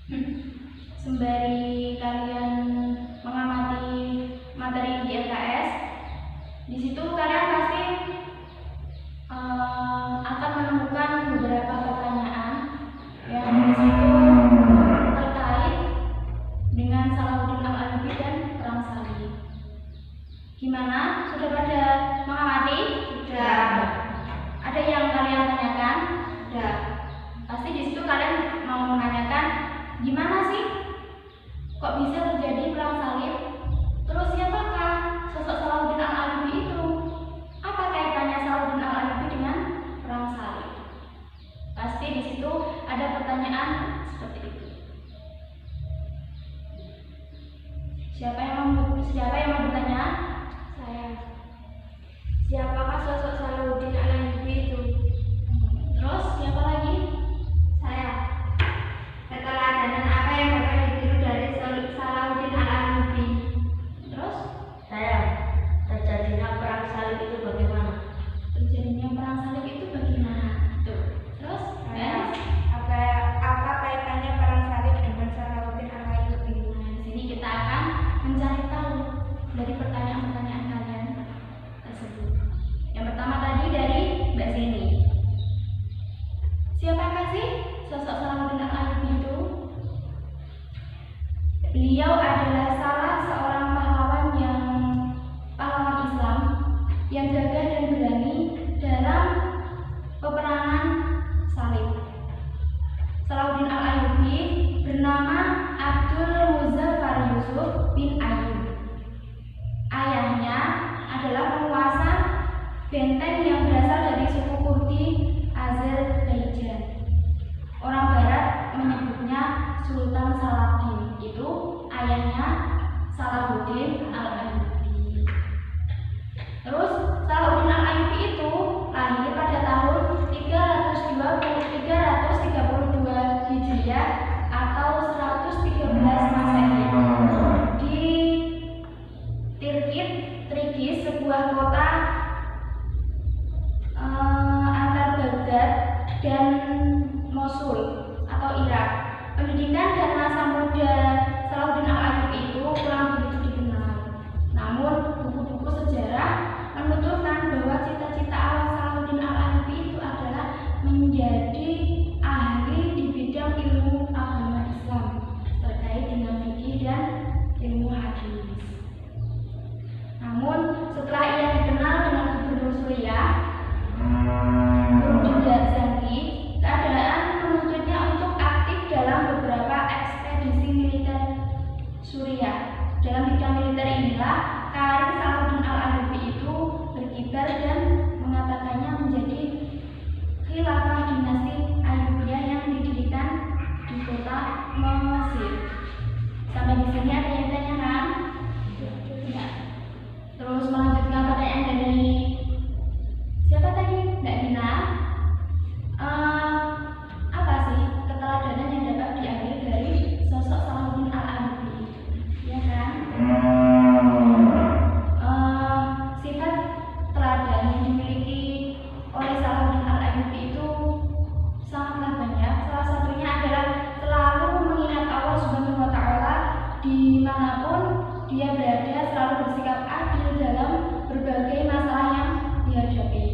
Sembari kalian mengamati materi di LKS, di situ kalian pasti akan menemukan beberapa pertanyaan yang di situ terkait dengan Salahuddin Al-Ayyubi dan Perang Salib. Gimana? Sudah pada mengamati? Sudah. Ada yang kalian tanyakan? Sudah. Pasti di situ kalian mau menanyakan, gimana sih kok bisa terjadi Perang Salib? Terus siapakah sosok Salahuddin Al-Ayyubi itu? Apa kaitannya Salahuddin Al-Ayyubi dengan Perang Salib? Pasti di situ ada pertanyaan seperti itu. Siapa yang mau bertanya? Saya. Siapakah sosok Salahuddin Al-Ayyubi itu? Terus siapa lagi? Saya. Keteladanan apa yang dapat ditiru dari Salahuddin Al-Ayyubi? Terus Saya. Terjadinya Perang Salib itu bagaimana? terjadinya Perang Salib itu bagaimana? Tuh. Terus Saya. Apa kaitannya Perang Salib dengan Salahuddin Al-Ayyubi? Nah, di sini kita akan mencari tahu dari pertanyaan-pertanyaan kalian tersebut. Yang pertama tadi dari Mbak Zeni. Siapakah sih sosok Salahuddin Al-Ayyubi itu? Beliau adalah salah seorang pahlawan Islam yang gagah dan berani dalam peperangan salib. Salahuddin Al-Ayyubi bernama Abdul Muzaffar Yusuf bin Ayyub. Ayahnya adalah penguasa benteng yang berasal dari suku Kurdi Azerbaijan. Orang Barat menyebutnya Sultan Saladin. Itu ayahnya Salahuddin Al-Ayyubi. Terus Salahuddin Al-Ayyubi itu lahir pada tahun 332 Hijriah atau 113 Masehi di Tirkis, sebuah kota antar Baghdad dan Mosul atau Irak. Pendidikan dan masa muda Salahuddin Al-Ayyubi itu kurang begitu dikenal. Namun buku-buku sejarah menuturkan bahwa cita-cita awal Salahuddin Al-Ayyubi itu adalah menjadi ahli di bidang ilmu agama Islam terkait dengan fikih dan ilmu hadis. Namun setelah ia dikenal dengan Gubernur Suriah Nurdin Zaki, keadaan menuntutnya untuk aktif dalam beberapa ekspedisi militer Suriah. Dalam bidang militer inilah karir Salahuddin Al-Ayyubi itu berkibar dan mengatakannya menjadi khilafah dinasti Ayyubiyah yang didirikan di kota Mesir. Sampai di sini ada yang tanyakan? Ya. Terus melanjutkan pertanyaan dari siapa tadi? Mbak Dina. Apa sih keteladanan yang dapat diambil dari sosok Salahuddin Al-Ayyubi? Ya kan? Sifat teladan yang dimiliki oleh Salahuddin Al-Ayyubi itu sangatlah banyak. Salah satunya adalah selalu mengingat Allah Subhanahu wa Ta'ala dimanapun dia berada, selalu bersikap adil dalam berbagai masalah yang dihadapi.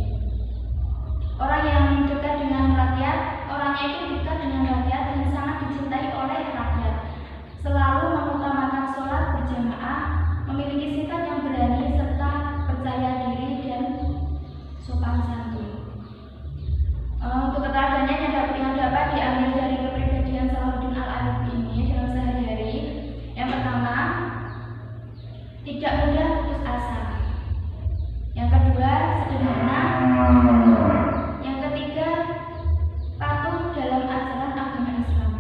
Orang yang dekat dengan rakyat, orangnya itu dekat dengan rakyat dan sangat dicintai oleh rakyat. Selalu mengutamakan sholat berjamaah, memiliki sifat yang berani serta percaya diri dan sopan santun. Untuk keteladanannya yang dapat diambil dari kepribadian Salahuddin Al-Ayyubi ini dalam sehari-hari, yang pertama, tidak mudah putus asa. Yang kedua, sederhana. Yang ketiga, patuh dalam ajaran agama Islam.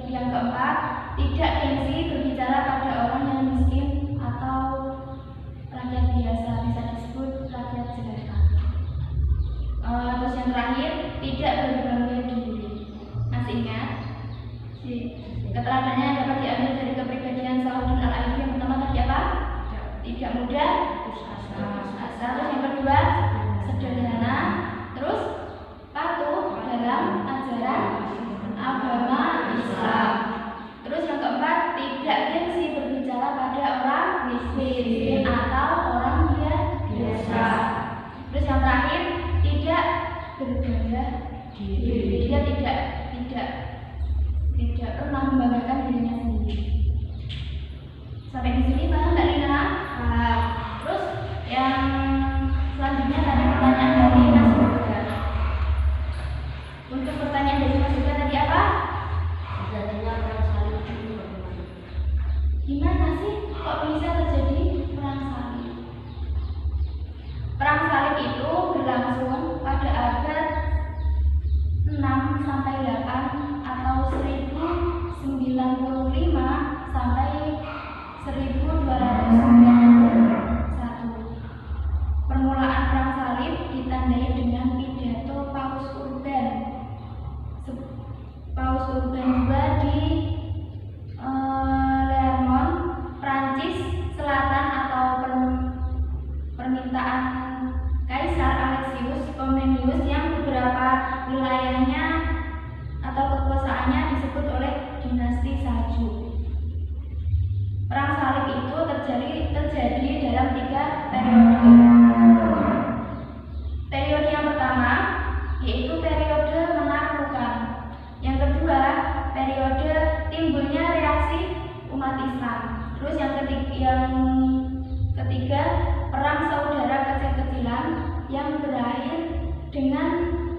Yang keempat, tidak gengsi berbicara pada orang yang miskin atau rakyat biasa, bisa disebut rakyat jelata. Terus yang terakhir, tidak berbangga diri. Masih ingat? Keteladanannya yang dapat diambil dari kepribadian Salahuddin Al-Ayyubi yang pertama tadi apa? Tidak mudah putus asa. Terus yang kedua, sederhana. Terus patuh dalam ajaran agama Islam. berbangga diri. Dia tidak pernah membanggakan dirinya sendiri. Sampai di sini paham nggak Lina? Terus yang selanjutnya tadi pertanyaan dari Mas Yoga. Untuk pertanyaan dari Mas Yoga tadi apa? Terjadinya perang salib itu bagaimana? Gimana sih kok bisa terjadi perang salib? Perang salib itu berlangsung pada abad 6 sampai 8 atau 1095 sampai 1291. Permulaan perang salib ditandai dengan pidato Paus Urban. Paus Urban II di Lermont, Prancis Selatan atau permintaan Kaisar Alexius Comnenus yang beberapa wilayahnya atau kekuasaannya disebut oleh dinasti Saljuk. Perang salib itu terjadi dalam 3 periode. Periode yang pertama yaitu periode menaklukkan. Yang kedua, periode timbulnya reaksi umat Islam. Terus yang ketiga, perang saudara kecil-kecilan yang berakhir dengan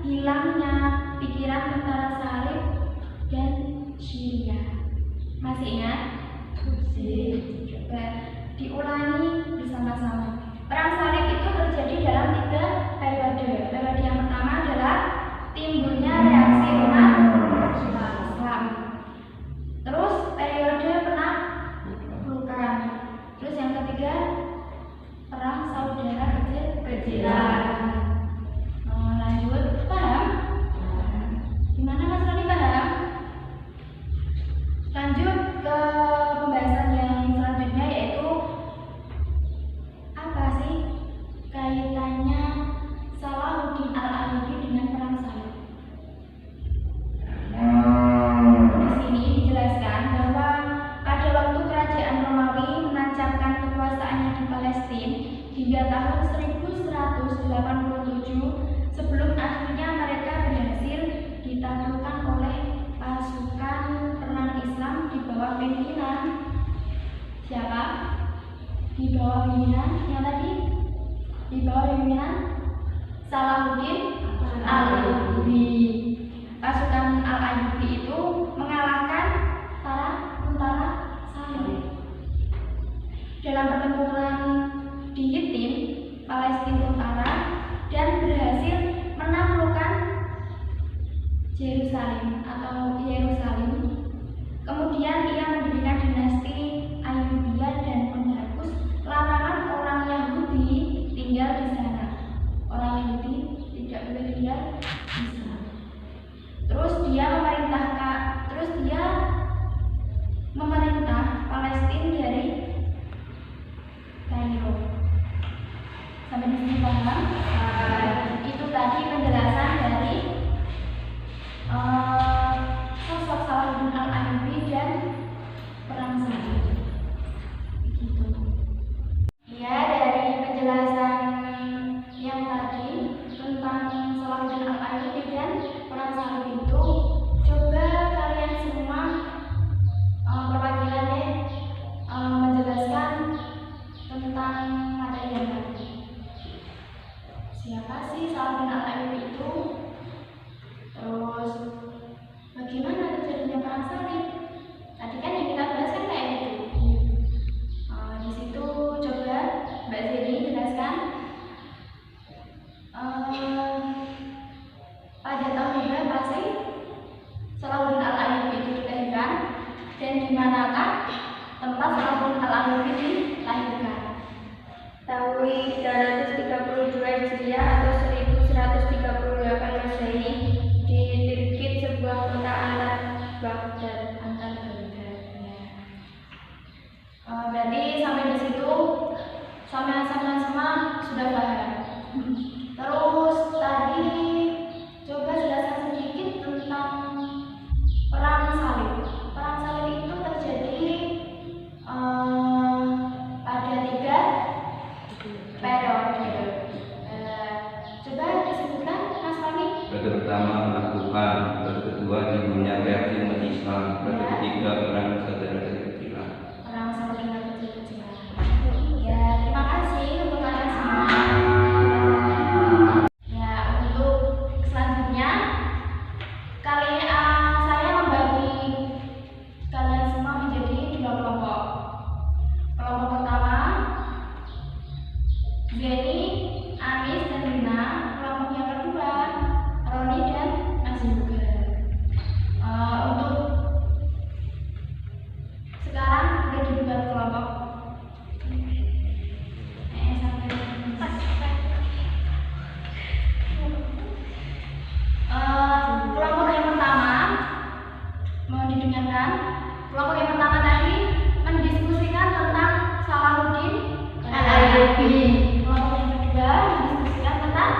hilangnya pikiran tentara salib dan Syria. Masih ingat? Coba diulangi bersama-sama. Perang salib itu terjadi dalam 3 periode. Periode yang pertama adalah timbulnya reaksi umat Islam. Terus periode penaklukan. Terus yang ketiga, perang saudara kecil-kecilan. Lanjut, paham? Gimana Mas Rani, paham? Lanjut ke pembahasan yang selanjutnya, yaitu apa sih kaitannya Salahuddin Al-Ayyubi dengan perang salib? Di sini dijelaskan bahwa pada waktu kerajaan Romawi menancapkan kekuasaannya di Palestina hingga tahun 1187 sebelum akhirnya mereka berhasil ditaklukkan oleh pasukan perang Islam di bawah pimpinan siapa? Di bawah pimpinan yang tadi? Di bawah pimpinan Salahuddin Al-Ayyubi. Pasukan Al-Ayyubi itu mengalahkan para tentara salib dalam pertempuran di Hittin, Palestina Utara, dan berhasil menaklukkan Yerusalem. Kemudian ia mendirikan dinasti Ayyubiyah dan menghapus larangan orang Yahudi tinggal di sana. Orang Yahudi tidak boleh tinggal di sana. Terus dia memerintah Palestina dari Kairo. Sampai di sini paham? Itu tadi penjelasan dari sosok Salahuddin Al-Ayyubi dan perang salib. Begitu. Ya, dari penjelasan yang tadi tentang Salahuddin Al-Ayyubi dan perang salib itu, coba kalian semua perwakilan menjelaskan tentang materi yang tadi. Siapa sih Salahuddin Al-Ayyubi itu? Terus bagaimana terjadinya perang salib? Tadi kan yang kita bahas kan kayak gitu. Di situ coba Mbak Zeni jelaskan pada tahun berapa sih Salahuddin Al-Ayyubi itu dilahirkan dan di manakah tempat Salahuddin Al-Ayyubi dilahirkan? Tahun 332 Hijriah atau 1138 Masehi di Tirkit, sebuah kota antar Baghdad. Berarti sampai di situ sama-sama semua sudah paham. Terus tadi coba jelaskan sedikit tentang perang salib. Perang salib itu terjadi pertama melakukan, terus kedua timbulnya reaksi umat Islam, terus ketiga perang saudara kecil-kecilan. Orang saudara kecil-kecilan. Ya, terima kasih untuk kalian semua. Ya, untuk selanjutnya saya membagi kalian semua menjadi 2 kelompok. Kelompok pertama Jenny, Anis, dan Lina. Kelompok yang kedua Roni dan Mas juga. Untuk sekarang sudah dibuat kelompok kelompok yang pertama mau didengarkan. Kelompok yang pertama tadi mendiskusikan tentang Salahuddin Al-Ayyubi. Kelompok yang kedua mendiskusikan tentang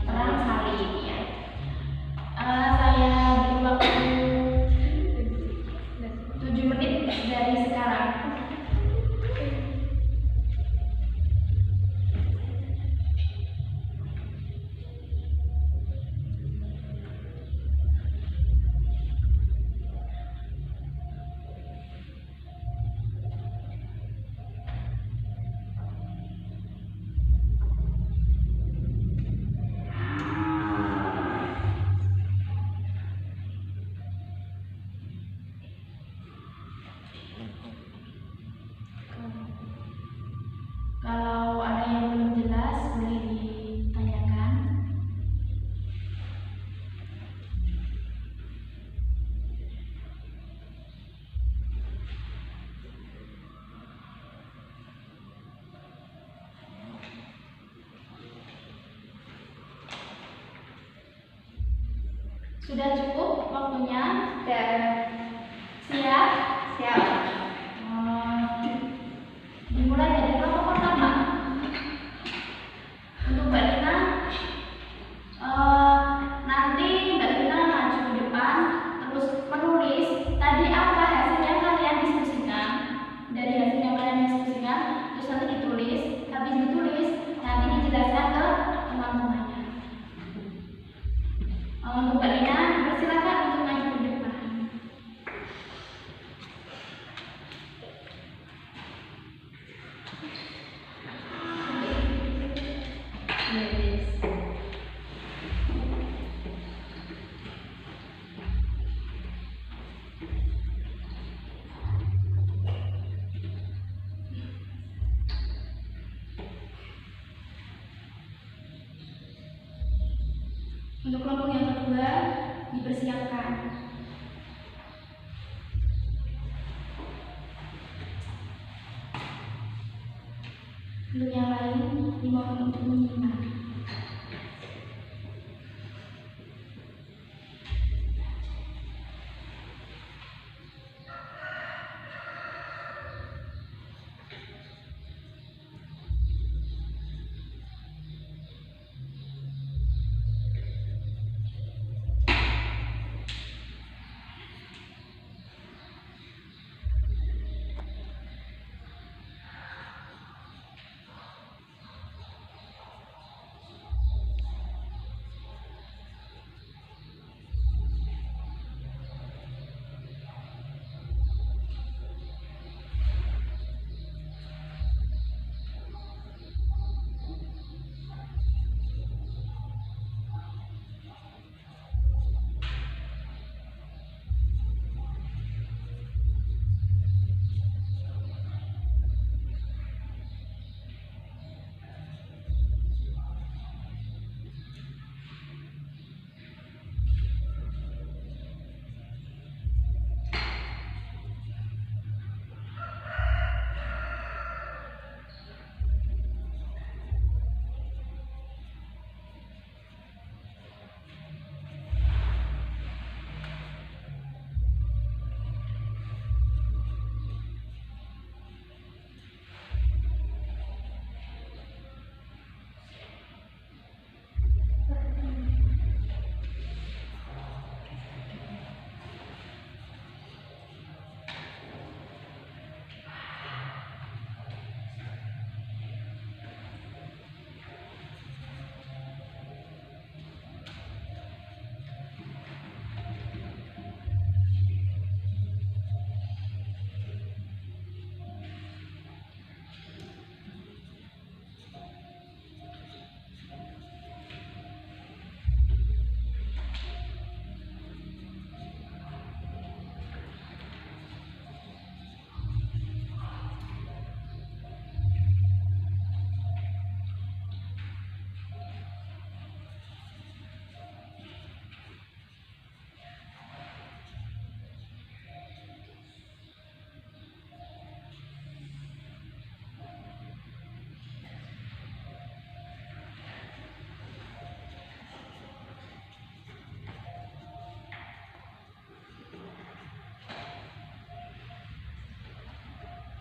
perang salib. Ya. Saya beri waktu 7 menit dari sekarang. Kalau ada yang belum jelas boleh ditanyakan. Sudah cukup waktunya? Dan Siap? siap. Dimulai dari kelompok pertama. Untuk Mbak Lina, nanti Mbak Lina maju ke depan, terus menulis tadi apa hasil yang kalian diskusikan. Dari hasil yang kalian diskusikan, terus nanti ditulis. Habis ditulis, nanti dijelaskan ke teman-temannya. Untuk Mbak Lina, persilakan untuk maju ke depan. Untuk kelompok yang kedua dipersiapkan. Untuk yang lain dimohon untuk menyimak.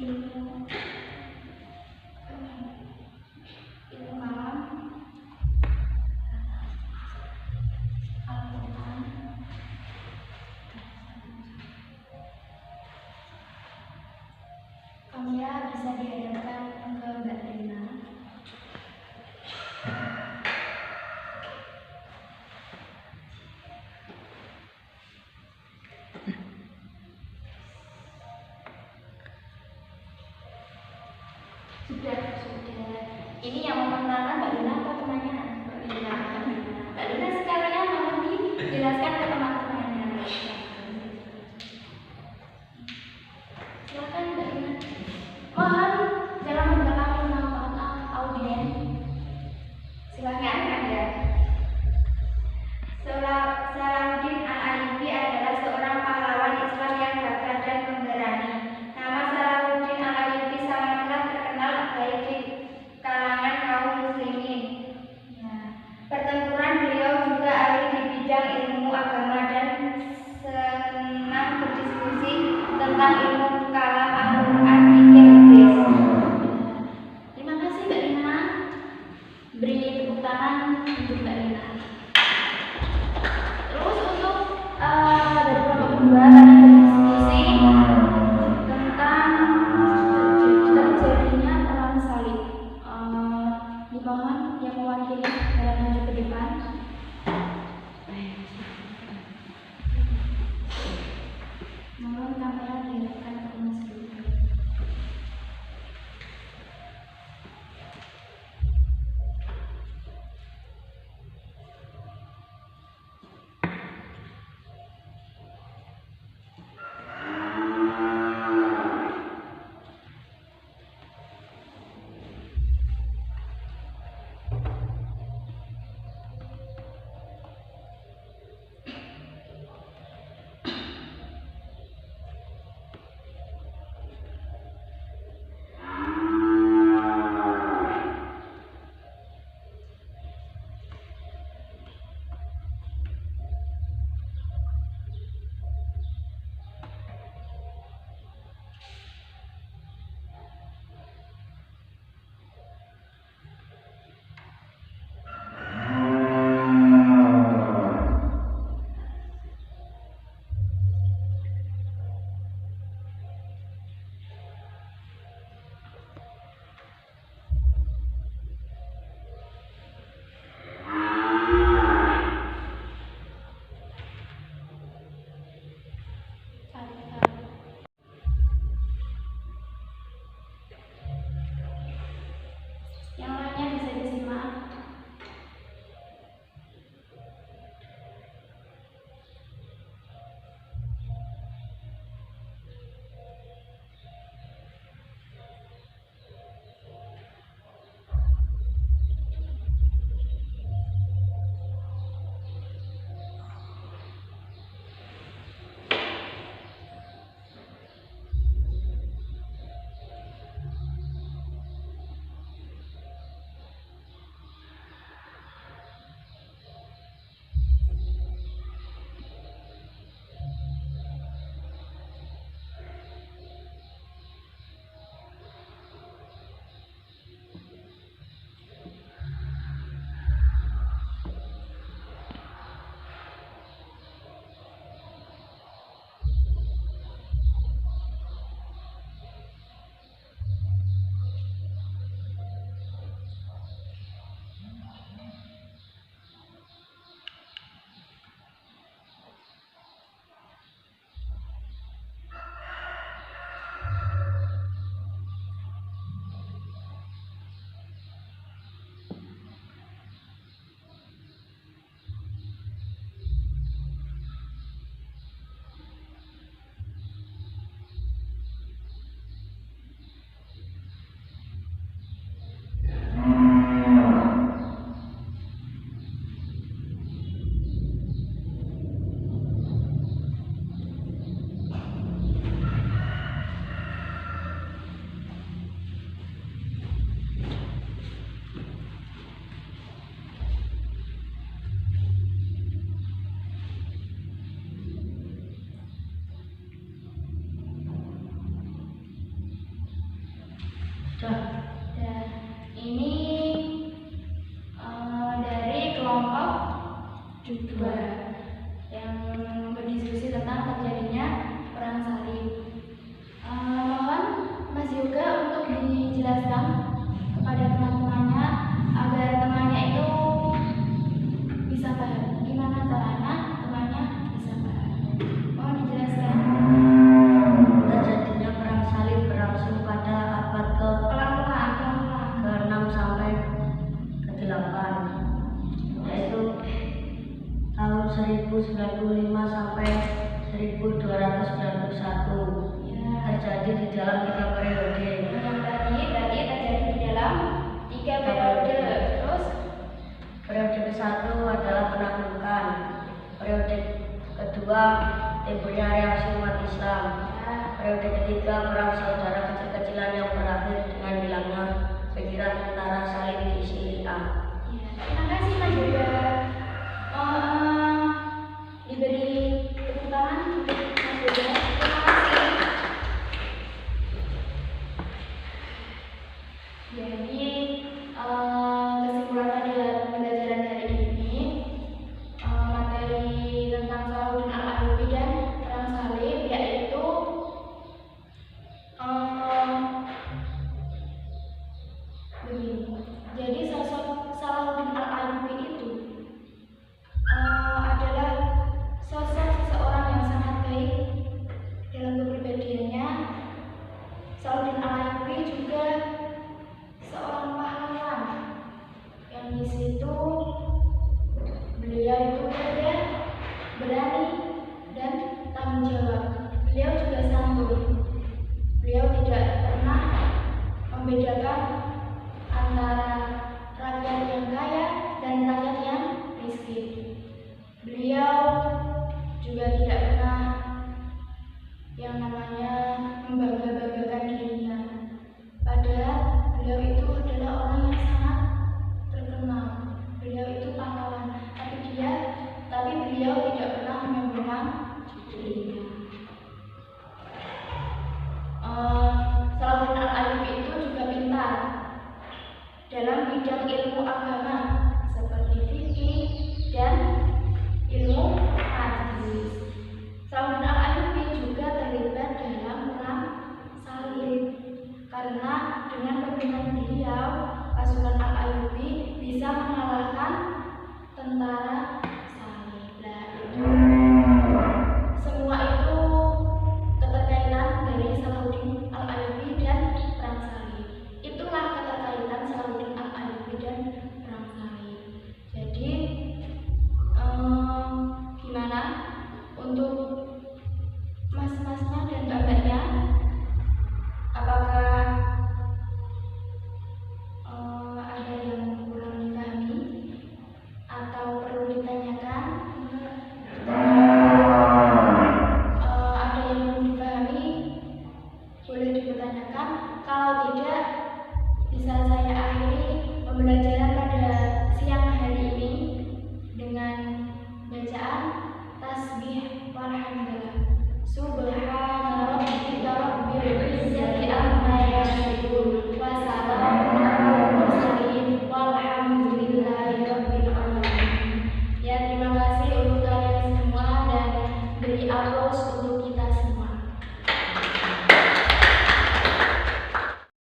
ilmu kalam, Al-Quran, kamera bisa dihadapkan ke Mbak Rina. Sudah. Ini yang memperkenalkan Mbak Lina atau temannya? Mbak Lina. Mbak Lina sekalian mau dijelaskan ke teman-temannya. Silakan Mbak Lina. Mohon jangan membelakang penonton audien. Silakan Anda. Salahuddin Al-Ayyubi adalah seorang pahlawan Islam yang gagah dan pemberani. Nama Salahuddin Al-Ayyubi sangatlah terkenal baik di kalangan kaum muslimin. Pertempuran beliau juga ahli di bidang ilmu agama dan senang berdiskusi tentang ilmu kalam, Al-Quran, fikih, hadis. Terima kasih Mbak Lina. Beri tepuk tangan untuk Mbak Lina. Terus untuk dari kelompok kedua kami berdiskusi tentang terjadinya perang salib. Dimohon yang mewakili dalam maju ke depan. Mohon kamera diarahkan ke Mas Lina. Dah. Dan ini dari kelompok 2 yang berdiskusi tentang terjadinya perang salib. Mohon Mas Yoga untuk dijelaskan kepada teman-temannya agar temannya itu bisa paham. Gimana caranya temannya bisa paham? Mohon dijelaskan. Terjadinya perang salib berlangsung pada abad Pelan-pelan. ke-6 sampai ke-8, yaitu tahun 1095 sampai 1291. Terjadi di dalam 3 periode. Berarti terjadi di dalam 3 periode. Terus Periode ke-1 adalah penaklukan. Periode kedua timbulnya reaksi umat Islam. Periode ketiga perang saudara kecil-kecilan yang berakhir dengan hilangnya pikiran tentara salib di Syria. terima kasih Mas Yoga. Diberi tepuk tangan untuk Mas Yoga. Terima kasih. Jadi kesimpulan pada pembelajaran hari ini, materi tentang Salahuddin Al-Ayyubi dan perang salib yaitu begini. Jadi sosok Salahuddin Al-Ayyubi itu adalah sosok seseorang yang sangat baik dalam kepribadiannya. Salahuddin Al-Ayyubi juga seorang pahlawan yang di situ beliau itu juga berani dan tanggung jawab. Beliau juga santun. Beliau tidak pernah membedakan antara rakyat yang kaya dan rakyat yang miskin. Beliau juga tidak pernah yang namanya membangga-banggakan dirinya. Padahal beliau itu adalah orang yang sangat terkenal. Beliau itu pahlawan, tapi beliau tidak pernah menyombongkan dirinya. Salahuddin Al-Ayyubi itu juga pintar dalam bidang ilmu agama seperti fikih dan ilmu hadis. Salahuddin Al-Ayyubi juga terlibat dalam perang salib karena dengan pemimpinan beliau pasukan Al-Ayyubi bisa mengalahkan tentara salib. Semua itu keterkaitan dari Salahuddin Al-Ayyubi dan perang salib. Itulah keterkaitan Salahuddin Al-Ayyubi dan perang salib. Jadi gimana untuk mas-masnya dan mbak-mbaknya? Apakah ada yang kurang dipahami atau perlu ditanyakan? Ada yang belum dipahami, boleh dipertanyakan. Kalau tidak, bisa saya akhiri pembelajaran pada siang hari ini dengan bacaan tasbih walhamdulillah.